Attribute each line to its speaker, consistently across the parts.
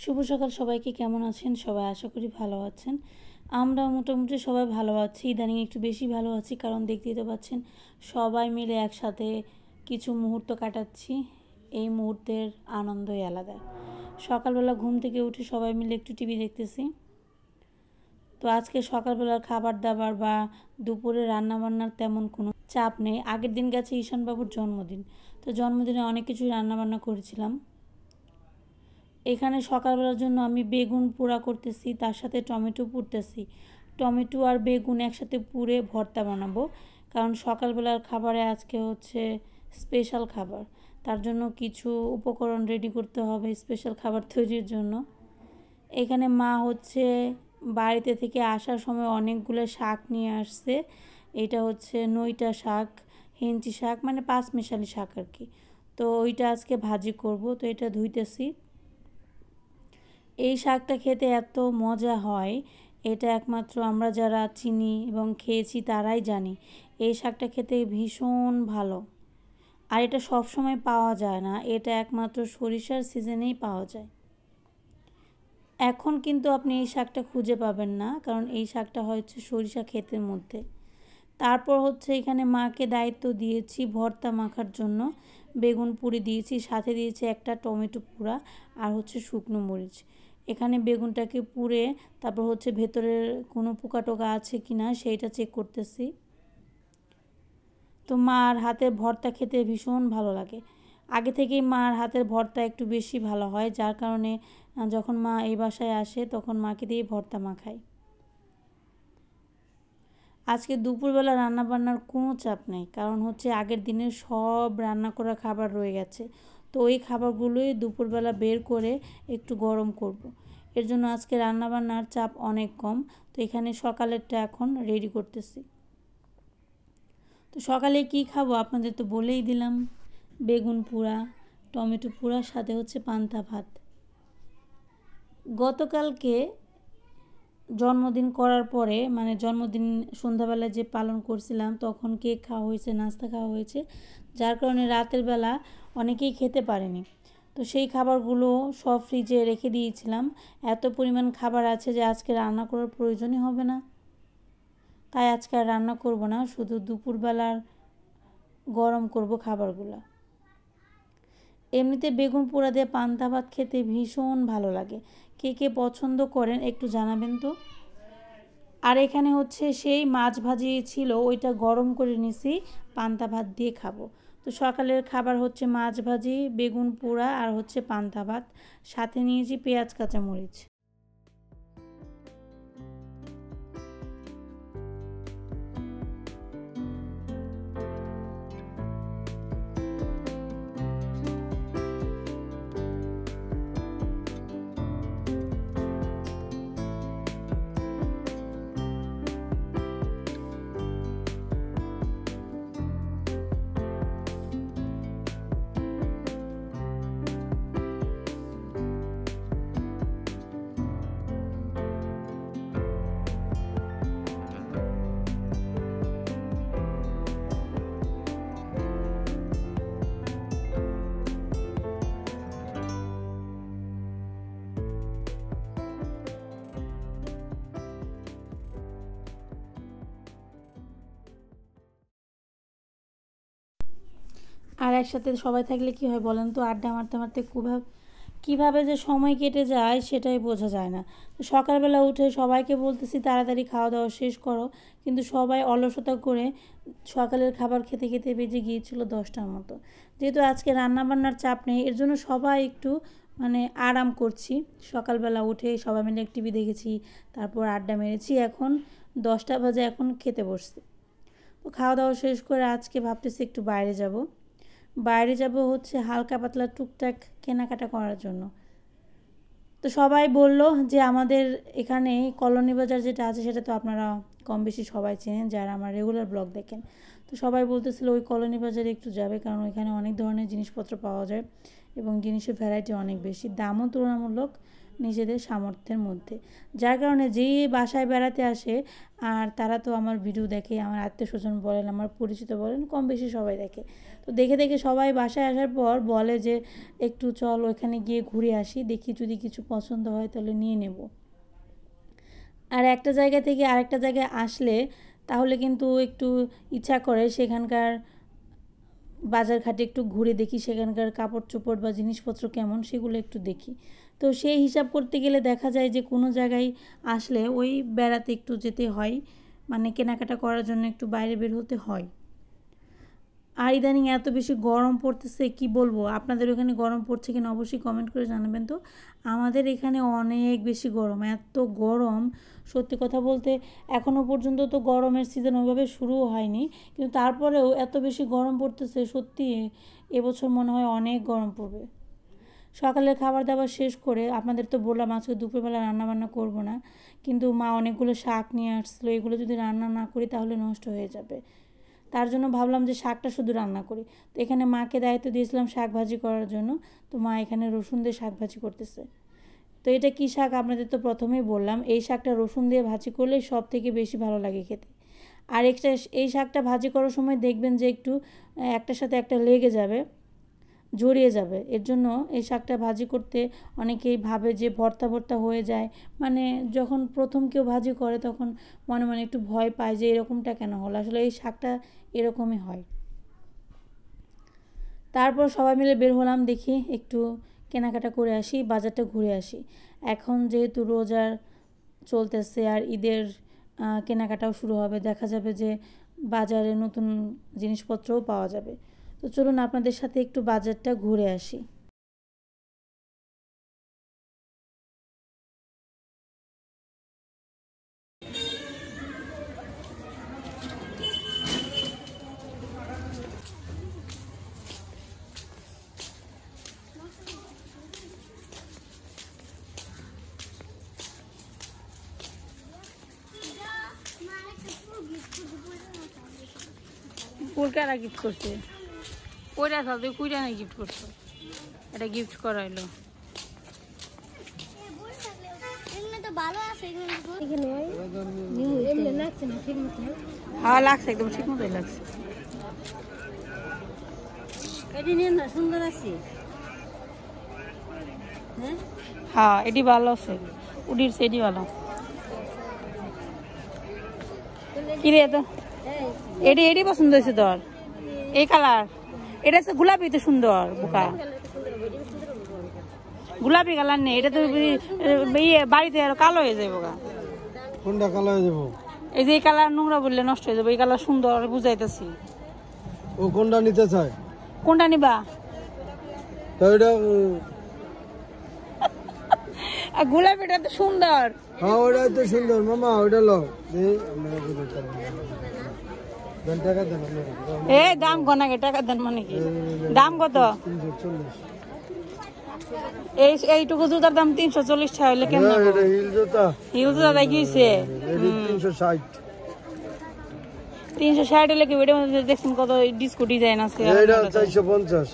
Speaker 1: শুভ সকাল সবাইকে। কেমন আছেন সবাই? আশা করি ভালো আছেন। আমরা মোটামুটি সবাই ভালো আছি। ইদানিং একটু বেশি ভালো আছি, কারণ দেখতেই তো পাচ্ছেন সবাই মিলে একসাথে কিছু মুহূর্ত কাটাচ্ছি। এই মুহূর্তের আনন্দই আলাদা। সকালবেলা ঘুম থেকে উঠে সবাই মিলে একটু টিভি দেখতেছি। তো আজকে সকালবেলার খাবার দাবার বা দুপুরে রান্নাবান্নার তেমন কোনো চাপ নেই। আগের দিন গেছে ঈশানবাবুর জন্মদিন, তো জন্মদিনে অনেক কিছুই রান্নাবান্না করেছিলাম। এখানে সকালবেলার জন্য আমি বেগুন পোড়া করতেছি, তার সাথে টমেটো পুড়তেছি। টমেটো আর বেগুন একসাথে পুড়ে ভর্তা বানাবো, কারণ সকালবেলার খাবারে আজকে হচ্ছে স্পেশাল খাবার। তার জন্য কিছু উপকরণ রেডি করতে হবে স্পেশাল খাবার তৈরির জন্য। এখানে মা হচ্ছে বাড়িতে থেকে আসার সময় অনেকগুলো শাক নিয়ে আসছে। এটা হচ্ছে নইটা শাক, হেঞ্চি শাক, মানে পাঁচমিশালি শাক আর কি। তো ওইটা আজকে ভাজি করব। তো এটা ধুইতেছি। এই শাকটা খেতে এত মজা হয়, এটা একমাত্র আমরা যারা চিনি এবং খেয়েছি তারাই জানি। এই শাকটা খেতে ভীষণ ভালো, আর এটা সব সময় পাওয়া যায় না, এটা একমাত্র সরিষার সিজনেই পাওয়া যায়। এখন কিন্তু আপনি এই শাকটা খুঁজে পাবেন না, কারণ এই শাকটা হচ্ছে সরিষা ক্ষেতের মধ্যে। তারপর হচ্ছে এখানে মাকে দায়িত্ব দিয়েছি ভর্তা মাখার জন্য। বেগুন পুড়ি দিয়েছি, সাথে দিয়েছি একটা টমেটো পুড়া, আর হচ্ছে শুকনো মরিচ। এখানে বেগুনটাকে পুড়ে তারপর হচ্ছে ভেতরের কোনো পোকা টোকা আছে কি না সেইটা চেক করতেছি। তো মার হাতের ভর্তা খেতে ভীষণ ভালো লাগে। আগে থেকেই মার হাতের ভর্তা একটু বেশি ভালো হয়, যার কারণে যখন মা এই বাসায় আসে তখন মাকে দিয়ে ভর্তা মাখাই। আজকে দুপুরবেলা রান্নাবান্নার কোনো চাপ নেই, কারণ হচ্ছে আগের দিনের সব রান্না করা খাবার রয়ে গেছে। তো ওই খাবারগুলোই দুপুরবেলা বের করে একটু গরম করব। এর জন্য আজকে রান্নাবান্নার চাপ অনেক কম। তো এখানে সকালেরটা এখন রেডি করতেছি। তো সকালে কি খাবো আপনাদের তো বলেই দিলাম, বেগুন পোড়া, টমেটো পোড়া, সাথে হচ্ছে পান্তা ভাত। গতকালকে জন্মদিন করার পরে, মানে জন্মদিন সন্ধ্যাবেলায় যে পালন করছিলাম, তখন কেক খাওয়া হয়েছে, নাস্তা খাওয়া হয়েছে, যার কারণে রাতের বেলা অনেকেই খেতে পারেনি। তো সেই খাবারগুলো সব ফ্রিজে রেখে দিয়েছিলাম। এত পরিমাণ খাবার আছে যে আজকে রান্না করার প্রয়োজনই হবে না, তাই আজকে আর রান্না করব না, শুধু দুপুরবেলার গরম করব খাবারগুলো। এমনিতে বেগুন পোড়া দিয়ে পান্তা ভাত খেতে ভীষণ ভালো লাগে। কে কে পছন্দ করেন একটু জানাবেন তো। আর এখানে হচ্ছে সেই মাছ ভাজি ছিল, ওইটা গরম করে নিছি, পান্তা ভাত দিয়ে খাবো। তো সকালের খাবার হচ্ছে মাছ ভাজি, বেগুন পোড়া, আর হচ্ছে পান্তা ভাত, সাথে নিয়েছি পেঁয়াজ কাঁচামরিচ। আর একসাথে সবাই থাকলে কি হয় বলেন তো, আড্ডা মারতে মারতে কীভাবে যে সময় কেটে যায় সেটাই বোঝা যায় না। তো সকালবেলা উঠে সবাইকে বলতেছি তাড়াতাড়ি খাওয়া দাওয়া শেষ করো, কিন্তু সবাই অলসতা করে সকালের খাবার খেতে খেতে বেজে গিয়েছিল 10টার মতো। যেহেতু আজকে রান্নাবান্নার চাপ নেই, এর জন্য সবাই একটু মানে আরাম করছি। সকালবেলা উঠে সবাই মিলে টিভি দেখেছি, তারপর আড্ডা মেরেছি, এখন 10টা বাজে, এখন খেতে বসছি। তো খাওয়া দাওয়া শেষ করে আজকে ভাবতেছি একটু বাইরে যাব হচ্ছে হালকা পাতলা টুকটাক কেনাকাটা করার জন্য। তো সবাই বলল যে আমাদের এখানে কলোনি বাজার যেটা আছে সেটা তো আপনারা কম বেশি সবাই চেনেন যারা আমার রেগুলার ব্লগ দেখেন। তো সবাই বলতেছিল ওই কলোনি বাজারে একটু যাবে, কারণ ওইখানে অনেক ধরনের জিনিসপত্র পাওয়া যায় এবং জিনিসের ভ্যারাইটি অনেক বেশি, দামও তুলনামূলক নিজেদের সামর্থ্যের মধ্যে। যার কারণে যেই বাসায় বেড়াতে আসে আর তারা তো আমার ভিডিও দেখে, আমার আত্মীয়স্বজন বলেন, আমার পরিচিত বলেন, কম বেশি সবাই দেখে। তো দেখে দেখে সবাই বাসায় আসার পর বলে যে একটু চল ওখানে গিয়ে ঘুরে আসি, দেখি যদি কিছু পছন্দ হয় তাহলে নিয়ে নেব। আর একটা জায়গা থেকে আরেকটা জায়গায় আসলে তাহলে কিন্তু একটু ইচ্ছা করে সেখানকার বাজার ঘাটে একটু ঘুরে দেখি, সেখানকার কাপড় চোপড় বা জিনিসপত্র কেমন সেগুলো একটু দেখি। তো সেই হিসাব করতে গেলে দেখা যায় যে কোনো জায়গায় আসলে ওই বেড়াতে একটু যেতে হয়, মানে কেনাকাটা করার জন্য একটু বাইরে বের হতে হয়। আর ইদানিং এত বেশি গরম পড়তেছে কি বলবো, আপনাদের ওখানে গরম পড়ছে কিনা অবশ্যই কমেন্ট করে জানাবেন। তো আমাদের এখানে অনেক বেশি গরম, এত গরম সত্যি কথা বলতে এখনও পর্যন্ত তো গরমের সিজন ওইভাবে শুরুও হয়নি, কিন্তু তারপরেও এত বেশি গরম পড়তেছে সত্যি এবছর মনে হয় অনেক গরম পড়বে। সকালের খাবার দাবার শেষ করে আপনাদের তো বললাম আজকে দুপুরবেলা রান্নাবান্না করব না, কিন্তু মা অনেকগুলো শাক নিয়ে আসছিলো, এগুলো যদি রান্না না করি তাহলে নষ্ট হয়ে যাবে। তার জন্য ভাবলাম যে শাকটা শুধু রান্না করি। তো এখানে মাকে দায়িত্ব দিয়েছিলাম শাক ভাজি করার জন্য, তো মা এখানে রসুন দিয়ে শাক ভাজি করতেছে। তো এটা কী শাক আপনাদের তো প্রথমেই বললাম, এই শাকটা রসুন দিয়ে ভাজি করলে সব থেকে বেশি ভালো লাগে খেতে। আর একটা এই শাকটা ভাজি করার সময় দেখবেন যে একটু একটার সাথে একটা লেগে যাবে, জড়িয়ে যাবে। এর জন্য এই শাকটা ভাজি করতে অনেকেই ভাবে যে ভর্তা ভর্তা হয়ে যায়, মানে যখন প্রথম কেউ ভাজি করে তখন মনে মনে একটু ভয় পায় যে এরকমটা কেন হলো, আসলে এই শাকটা এরকমই হয়। তারপর সবাই মিলে বের হলাম, দেখি একটু কেনাকাটা করে আসি, বাজারটা ঘুরে আসি। এখন যেহেতু রোজার চলতেছে আর ঈদের কেনাকাটাও শুরু হবে, দেখা যাবে যে বাজারে নতুন জিনিসপত্রও পাওয়া যাবে। তো চলুন আপনাদের সাথে একটু বাজারটা ঘুরে আসি। ফুল কারা গিফট করছে? ওইটা সাথে কুইটা না গিফট করছো, এটা গিফট করাইলো। হ্যাঁ লাগছে, একদম ঠিক মতোই লাগছে।
Speaker 2: সুন্দর আছে,
Speaker 1: হ্যাঁ এটি ভালো আছে, উডির এটি ভালো। কিরে তো এটি এটি পছন্দ হয়েছে তোর? এই কালার এটা হচ্ছে গোলাপি, তো সুন্দর বোকা, গোলাপি কালার নেই, এটা তো বাড়িতে আরো কালো হয়ে যাবে বোকা।
Speaker 2: কোনটা কালো হয়ে যাবো?
Speaker 1: এই যে এই কালার নোংরা বললে নষ্ট হয়ে যাবে, এই কালার সুন্দর বুঝাইতেছি।
Speaker 2: ও কোনটা নিতে চায়?
Speaker 1: কোনটা নিবা? গোলাপিটা তো সুন্দর।
Speaker 2: হ্যাঁ ওটা তো সুন্দর মামা, ওটা লো।
Speaker 1: এ দাম কনাকে টাকা দেন মানে কি দাম কত? এইটুকু জুতার দাম 340 টাকা হইলে কেমন?
Speaker 2: হিল জুতা,
Speaker 1: হিল জুতা দেখিছে 360 হলে কি? ওইটার মধ্যে দেখছেন কত ডিস্কো ডিজাইন আছে।
Speaker 2: 450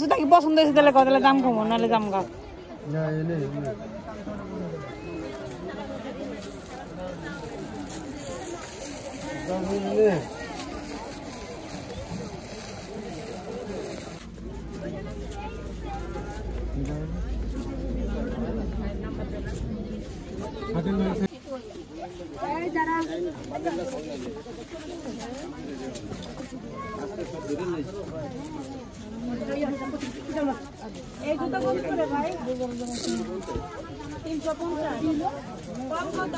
Speaker 1: জুতা কি পছন্দ হয়েছে তাহলে কত দাম কমো, নাহলে দাম গা এই জুতা কত করে ভাই? 350 কম কত?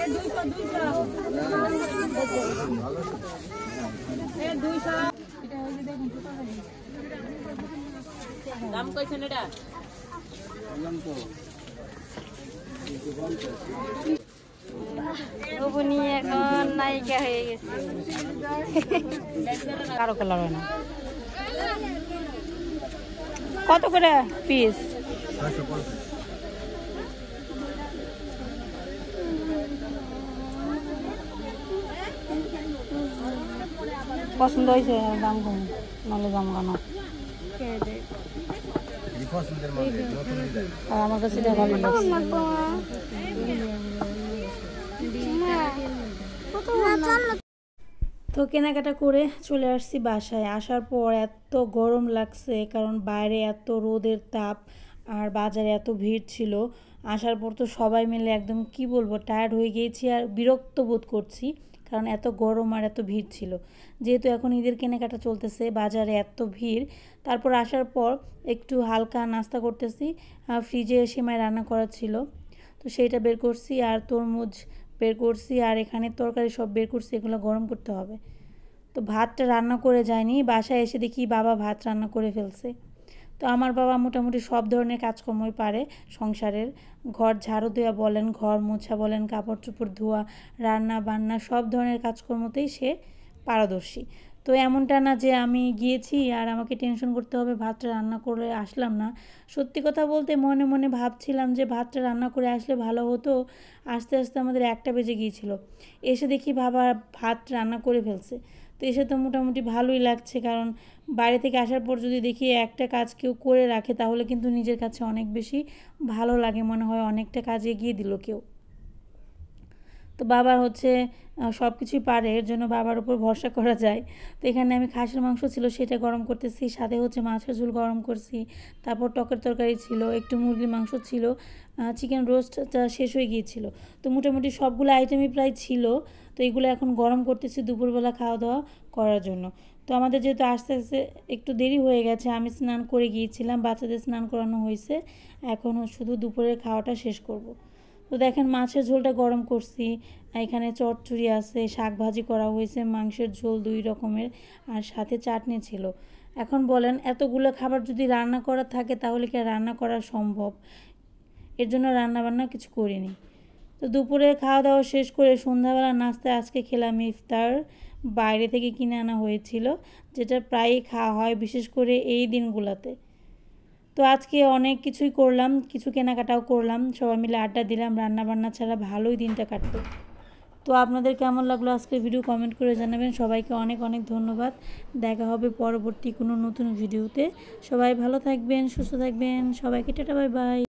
Speaker 1: এই 200 এটা হইছে দেখুন কত হয় দাম কইছেন এটা রবনি এখন নায়িকা হয়ে গেছে। কারো কালার হয় না। কত করে পিস? পছন্দ হয়েছে? দাম কম নাহলে দাম কেন? আর আমার কাছে এটা ভালো লাগছে। তো কেনাকাটা করে চলে আসছি বাসায়। আসার পর এত গরম লাগছে, কারণ বাইরে এত রোদের তাপ আর বাজারে এত ভিড় ছিল। আসার পর তো সবাই মিলে একদম কি বলবো, টায়ার্ড হয়ে গিয়েছি আর বিরক্ত বোধ করছি, কারণ এত গরম আর এত ভিড় ছিল। যেহেতু এখন ঈদের কেনাকাটা চলতেছে, বাজারে এত ভিড়। তারপর আসার পর একটু হালকা নাস্তা করতেছি। ফ্রিজে সেমাই রান্না করা ছিল, তো সেইটা বের করছি, আর তরমুজ বের করছি, আর এখানে তরকারি সব বের করছি, এগুলো গরম করতে হবে। তো ভাতটা রান্না করে যায়নি, বাসায় এসে দেখি বাবা ভাত রান্না করে ফেলছে। তো আমার বাবা মোটামুটি সব ধরনের কাজকর্মই পারে সংসারের। ঘর ঝাড়ু দেওয়া বলেন, ঘর মোছা বলেন, কাপড় চোপড় ধোয়া, রান্না বান্না সব ধরনের কাজকর্মতেই সে পারদর্শী। তো এমনটা না যে আমি গিয়েছি আর আমাকে টেনশন করতে হবে ভাতটা রান্না করে আসলাম না। সত্যি কথা বলতে মনে মনে ভাবছিলাম যে ভাতটা রান্না করে আসলে ভালো হতো। আস্তে আস্তে আমাদের 1টা বেজে গিয়েছিল। এসে দেখি বাবা ভাত রান্না করে ফেলছে। তো এসে তো মোটামুটি ভালোই লাগছে, কারণ বাইরে থেকে আসার পর যদি দেখি একটা কাজ কেউ করে রাখে, তাহলে কিন্তু নিজের কাছে অনেক বেশি ভালো লাগে, মনে হয় অনেকটা কাজ এগিয়ে দিল কেউ। তো বাবার হচ্ছে সব কিছুই পারে, এর জন্য বাবার উপর ভরসা করা যায়। তো এখানে আমি খাসির মাংস ছিল সেটা গরম করতেছি, সাথে হচ্ছে মাছের ঝোল গরম করছি, তারপর টকের তরকারি ছিল, একটু মুরগির মাংস ছিল, চিকেন রোস্টটা শেষ হয়ে গিয়েছিল। তো মোটামুটি সবগুলো আইটেমই প্রায় ছিল। তো এগুলো এখন গরম করতেছি দুপুরবেলা খাওয়া দাওয়া করার জন্য। তো আমাদের যেহেতু আস্তে আস্তে একটু দেরি হয়ে গেছে, আমি স্নান করে গিয়েছিলাম, বাচ্চাদের স্নান করানো হয়েছে, এখন শুধু দুপুরের খাওয়াটা শেষ করব। তো দেখেন মাছের ঝোলটা গরম করছি, এখানে চচ্চড়ি আছে, শাক ভাজি করা হয়েছে, মাংসের ঝোল 2 রকমের, আর সাথে চাটনি ছিল। এখন বলেন এতগুলো খাবার যদি রান্না করা থাকে তাহলে কি আর রান্না করা সম্ভব? এর জন্য রান্নাবান্না কিছু করিনি। তো দুপুরে খাওয়া দাওয়া শেষ করে সন্ধ্যাবেলা নাস্তায় আজকে খেলাম ইফতার, বাইরে থেকে কিনে আনা হয়েছিল, যেটা প্রায়ই খাওয়া হয় বিশেষ করে এই দিনগুলোতে। তো আজকে অনেক কিছুই করলাম, কিছু কেনাকাটাও করলাম, সবাই মিলে আড্ডা দিলাম, রান্নাবান্না ছাড়া ভালোই দিনটা কাটলো। তো আপনাদের কেমন লাগলো আজকের ভিডিও কমেন্ট করে জানাবেন। সবাইকে অনেক অনেক ধন্যবাদ। দেখা হবে পরবর্তী কোনো নতুন ভিডিওতে। সবাই ভালো থাকবেন, সুস্থ থাকবেন, সবাইকে টাটা বাই বাই।